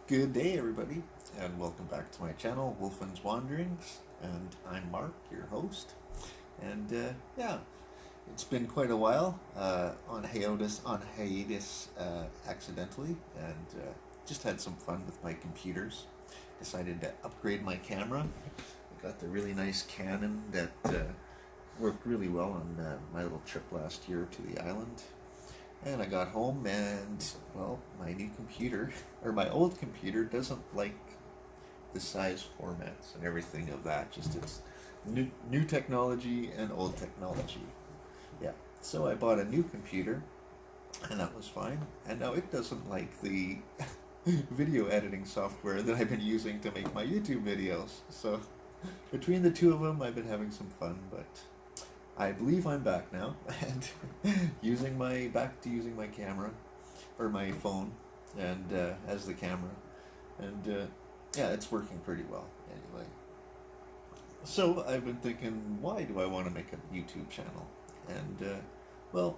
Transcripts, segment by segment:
Good day, everybody, and welcome back to my channel, Wolfen's Wanderings. And I'm Mark, your host. And yeah, it's been quite a while on hiatus accidentally, and just had some fun with my computers. Decided to upgrade my camera. I got the really nice Canon that worked really well on my little trip last year to the island. And I got home and, well, my new computer, or my old computer, doesn't like the size formats and everything of that. Just it's new technology and old technology. Yeah. So I bought a new computer, and that was fine. And now it doesn't like the video editing software that I've been using to make my YouTube videos. So between the two of them, I've been having some fun, but I believe I'm back now and back to using my camera or my phone and as the camera, and yeah, it's working pretty well anyway. So I've been thinking, why do I want to make a YouTube channel? And well,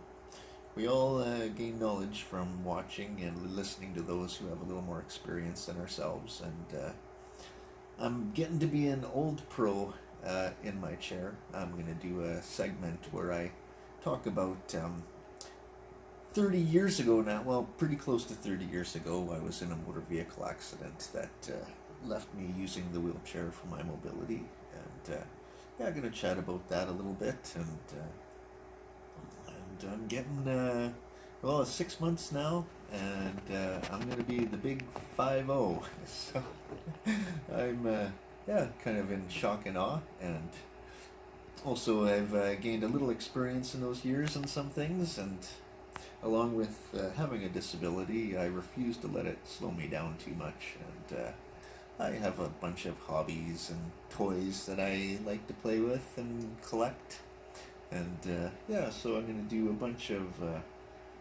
we all gain knowledge from watching and listening to those who have a little more experience than ourselves, and I'm getting to be an old pro in my chair. I'm going to do a segment where I talk about 30 years ago now, well, pretty close to 30 years ago, I was in a motor vehicle accident that left me using the wheelchair for my mobility. And yeah, I'm going to chat about that a little bit. And I'm getting, well, 6 months now, and I'm going to be the big 5-0. So I'm yeah, kind of in shock and awe, and also I've gained a little experience in those years on some things, and along with having a disability, I refuse to let it slow me down too much, and I have a bunch of hobbies and toys that I like to play with and collect, and yeah, so I'm going to do a bunch of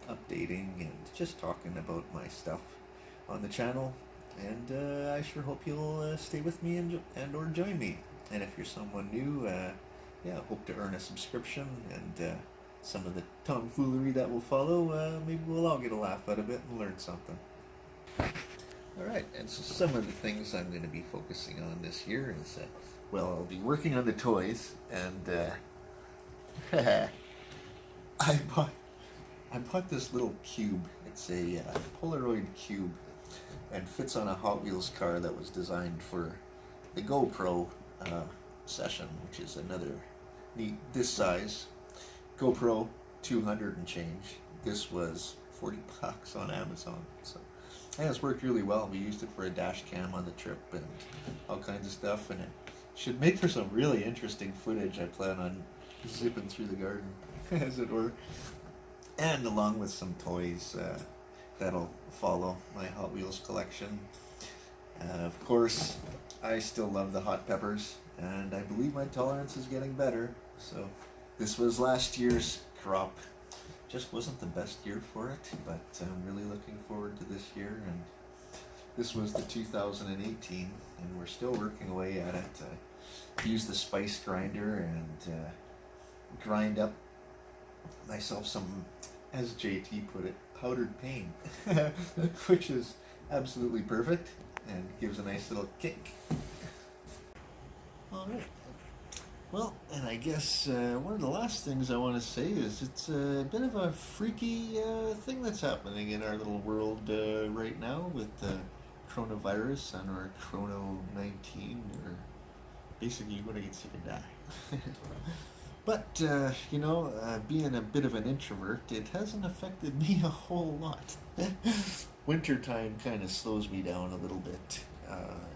updating and just talking about my stuff on the channel. And I sure hope you'll stay with me and or join me. And if you're someone new, yeah, hope to earn a subscription, and some of the tomfoolery that will follow, maybe we'll all get a laugh out of it and learn something. Alright, and so some of the things I'm going to be focusing on this year is, well, I'll be working on the toys, and I bought I bought this little cube. It's a Polaroid cube, and fits on a Hot Wheels car that was designed for the GoPro session, which is another neat, this size GoPro 200 and change. This was $40 on Amazon. So yeah, it's worked really well. We used it for a dash cam on the trip and all kinds of stuff, and it should make for some really interesting footage. I plan on zipping through the garden, as it were, and along with some toys that'll follow my Hot Wheels collection. Of course, I still love the hot peppers, and I believe my tolerance is getting better. So this was last year's crop. Just wasn't the best year for it, but I'm really looking forward to this year. And this was the 2018, and we're still working away at it. Use the spice grinder and grind up myself some, as JT put it, powdered pain, which is absolutely perfect and gives a nice little kick. All right. Well, and I guess one of the last things I want to say is it's a bit of a freaky thing that's happening in our little world right now with the coronavirus and our Chrono 19, or basically you're going to get sick and die. But, you know, being a bit of an introvert, it hasn't affected me a whole lot. Wintertime kind of slows me down a little bit.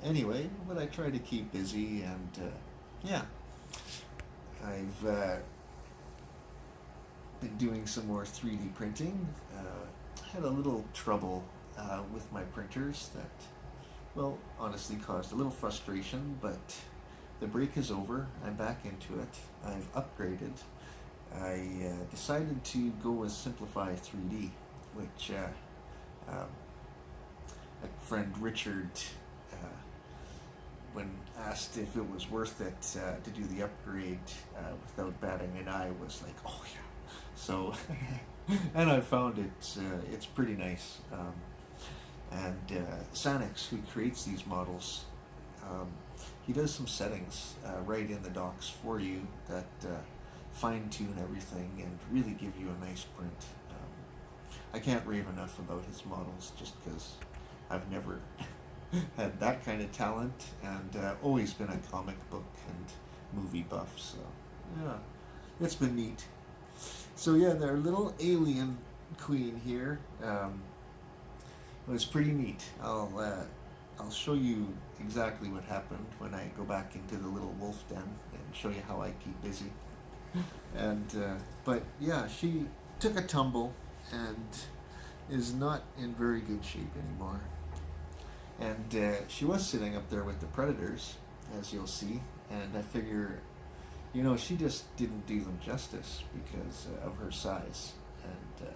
Anyway, but I try to keep busy, and yeah, I've been doing some more 3D printing. Had a little trouble with my printers that, well, honestly caused a little frustration, but the break is over. I'm back into it. I've upgraded. I decided to go with Simplify 3D, which my friend Richard, when asked if it was worth it to do the upgrade without batting an eye, was like, oh yeah. So, and I found it's pretty nice. And Sanix, who creates these models, he does some settings right in the docs for you that fine-tune everything and really give you a nice print. I can't rave enough about his models just because I've never had that kind of talent, and always been a comic book and movie buff, so yeah, it's been neat. So yeah, their little alien queen here, it was pretty neat. I'll show you exactly what happened when I go back into the little wolf den and show you how I keep busy. And but yeah, she took a tumble and is not in very good shape anymore. And she was sitting up there with the predators, as you'll see, and I figure, you know, she just didn't do them justice because of her size, and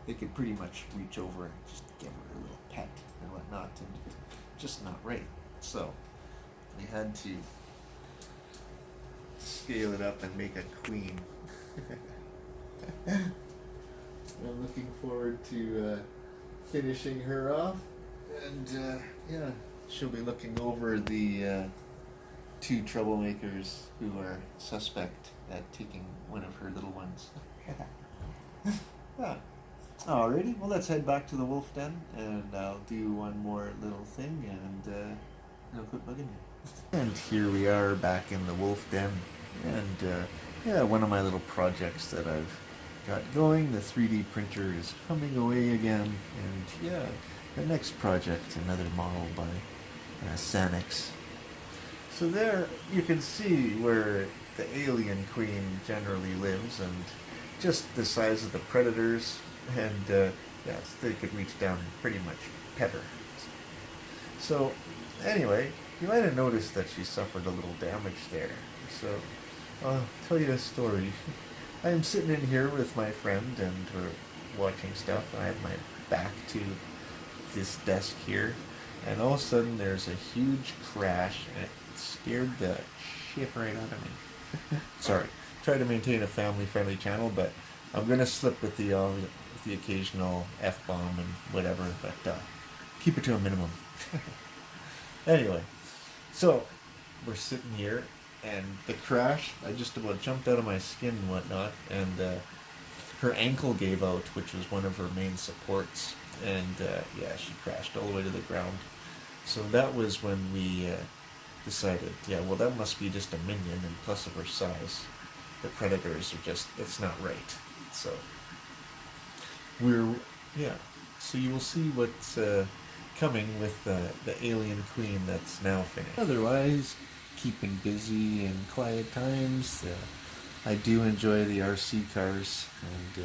they could pretty much reach over and just give her a little pet and whatnot, and just not right. So they had to scale it up and make a queen. I'm looking forward to finishing her off, and yeah, she'll be looking over the two troublemakers who are suspect at taking one of her little ones. Ah. Alrighty, well, let's head back to the wolf den, and I'll do one more little thing, and I'll quit bugging you. And here we are back in the wolf den, and yeah, one of my little projects that I've got going, the 3D printer is humming away again, and yeah, the next project, another model by Sanix. So there you can see where the alien queen generally lives, and just the size of the predators, and yes, they could reach down and pretty much pet her. So anyway, you might have noticed that she suffered a little damage there. So I'll tell you a story. I am sitting in here with my friend, and we're watching stuff. I have my back to this desk here, and all of a sudden there's a huge crash, and it scared the shit right out of me. Sorry, try to maintain a family-friendly channel, but I'm gonna slip with the occasional F-bomb and whatever, but keep it to a minimum. Anyway, so we're sitting here, and the crash, I just about jumped out of my skin and whatnot, and her ankle gave out, which was one of her main supports, and yeah, she crashed all the way to the ground. So that was when we decided, yeah, well, that must be just a minion, and plus of her size, the predators are just, it's not right. So yeah, so you will see what's coming with the alien queen that's now finished. Otherwise, keeping busy in quiet times. I do enjoy the RC cars, and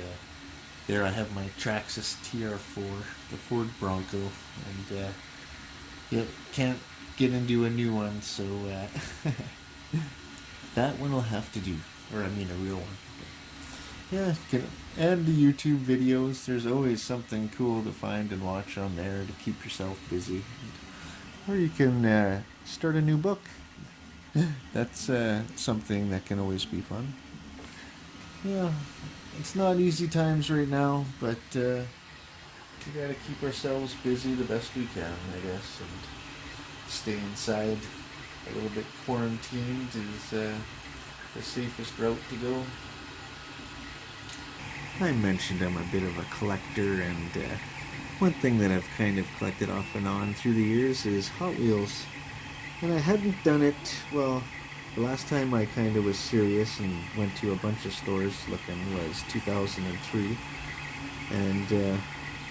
there I have my Traxxas TR4, the Ford Bronco, and yeah, can't get into a new one, so that one will have to do, or I mean a real one. Yeah, and the YouTube videos, there's always something cool to find and watch on there to keep yourself busy. Or you can start a new book. That's something that can always be fun. Yeah, it's not easy times right now, but we gotta keep ourselves busy the best we can, I guess, and stay inside. A little bit quarantined is the safest route to go. I mentioned I'm a bit of a collector, and one thing that I've kind of collected off and on through the years is Hot Wheels. And I hadn't done it, well, the last time I kind of was serious and went to a bunch of stores looking was 2003. And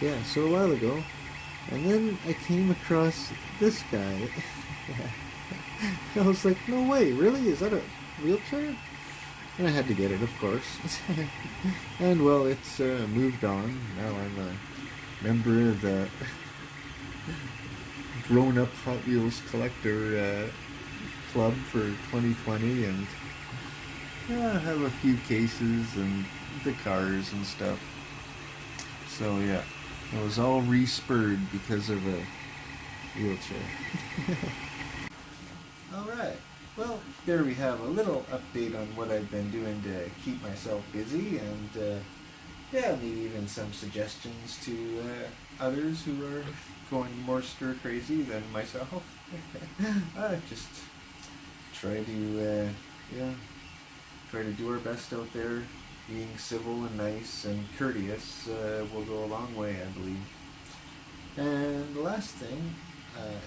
yeah, so a while ago. And then I came across this guy. I was like, no way, really? Is that a wheelchair? And I had to get it, of course. And well, it's moved on. Now I'm a member of the grown-up Hot Wheels collector club for 2020, and yeah, I have a few cases and the cars and stuff. So yeah, it was all re-spurred because of a wheelchair. Alright, well, there we have a little update on what I've been doing to keep myself busy, and yeah, maybe even some suggestions to others who are going more stir crazy than myself. Just try to yeah, try to do our best out there. Being civil and nice and courteous will go a long way, I believe. And the last thing,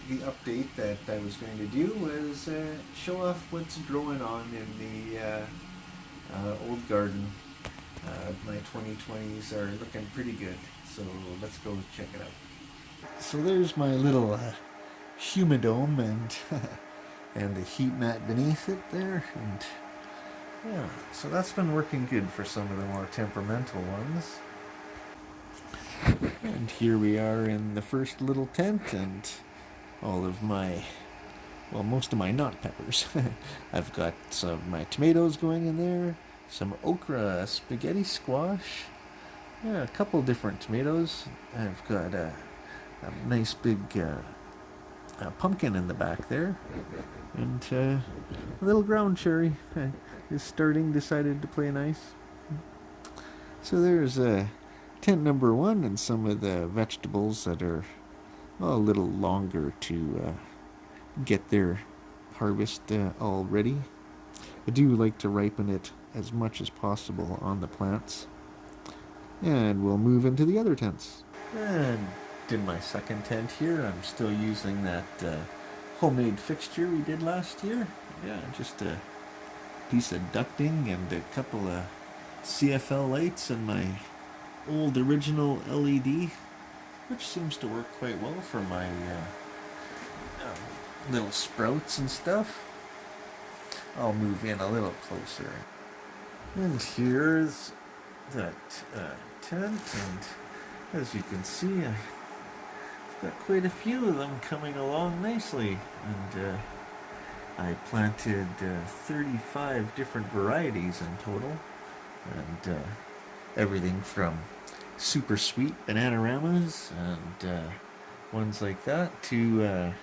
the update that I was going to do was show off what's growing on in the old garden. My 2020s are looking pretty good, so let's go check it out. So there's my little humidome and and the heat mat beneath it there, and yeah, so that's been working good for some of the more temperamental ones. And here we are in the first little tent, and all of my, well, most of my not peppers. I've got some of my tomatoes going in there, some okra, spaghetti squash, yeah, a couple different tomatoes. I've got a nice big pumpkin in the back there, and a little ground cherry is decided to play nice. So there's tent number one and some of the vegetables that are a little longer to get their harvest all ready. I do like to ripen it as much as possible on the plants. And we'll move into the other tents. And in my second tent here, I'm still using that homemade fixture we did last year. Yeah, just a piece of ducting and a couple of CFL lights and my old original LED, which seems to work quite well for my little sprouts and stuff. I'll move in a little closer. And here's that tent, and as you can see, I've got quite a few of them coming along nicely, and I planted 35 different varieties in total, and everything from super sweet bananaramas and ones like that to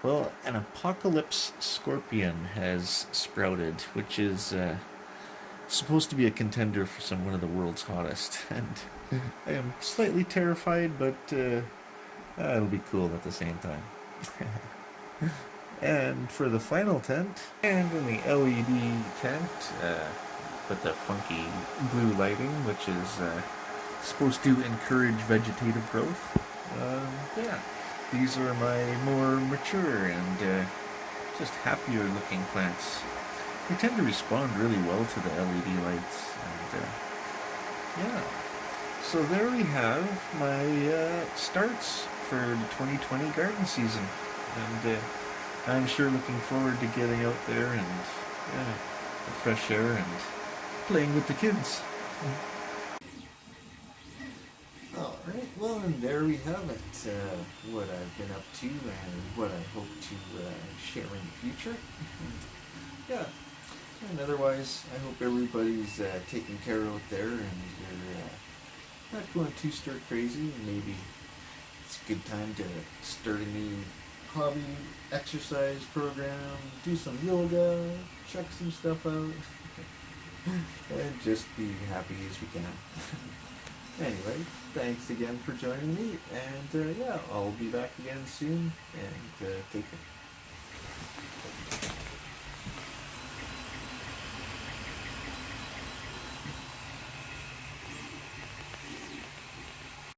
well, an apocalypse scorpion has sprouted, which is supposed to be a contender for one of the world's hottest, and I am slightly terrified, but it'll be cool at the same time. And for the final tent, and in the LED tent, with the funky blue lighting, which is supposed to encourage vegetative growth, yeah, these are my more mature and just happier looking plants. They tend to respond really well to the LED lights, and yeah. So there we have my starts for the 2020 garden season, and I'm sure looking forward to getting out there and the fresh air and playing with the kids. Alright, well, and there we have it, what I've been up to and what I hope to share in the future. Yeah, and otherwise, I hope everybody's taking care out there and you're not going too stir crazy. Maybe it's a good time to start a new hobby, exercise program, do some yoga, check some stuff out, and just be happy as we can. Anyway, thanks again for joining me, and yeah, I'll be back again soon, and take care.